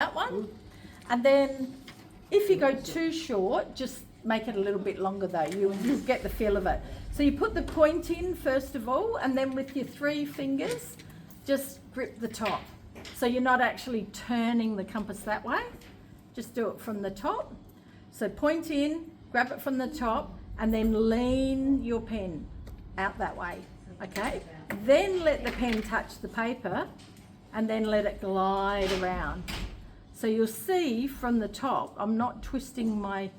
that one. And then if you go too short, just make it a little bit longer though. You'll get the feel of it. So you put the point in first of all, and then with your 3 fingers, just grip the top. So you're not actually turning the compass that way. Just do it from the top. So point in, grab it from the top, and then lean your pen out that way, okay? Then let the pen touch the paper, and then let it glide around. So you'll see from the top, I'm not twisting my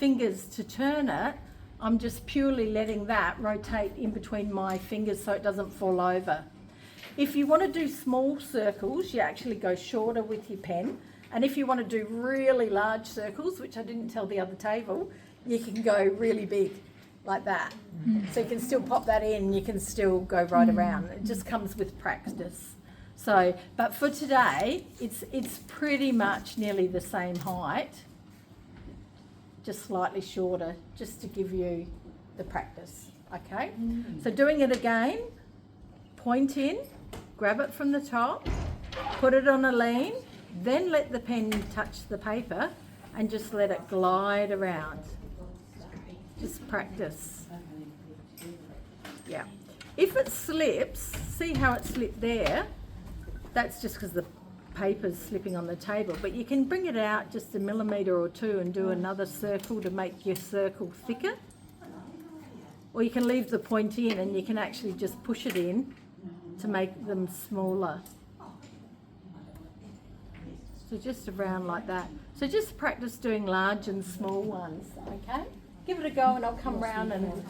fingers to turn it, I'm just purely letting that rotate in between my fingers so it doesn't fall over. If you want to do small circles, you actually go shorter with your pen. And if you want to do really large circles, which I didn't tell the other table, you can go really big, like that. So you can still pop that in, you can still go right around. It just comes with practice. So, but for today, it's pretty much nearly the same height, just slightly shorter, just to give you the practice, okay? So doing it again, point in, grab it from the top, put it on a lean, then let the pen touch the paper and just let it glide around. Just practice. Yeah. If it slips, see how it slipped there? That's just because the paper's slipping on the table, but you can bring it out just a millimetre or 2 and do another circle to make your circle thicker. Or you can leave the point in and you can actually just push it in to make them smaller. So just around like that. So just practice doing large and small ones, okay? Give it a go and I'll come round and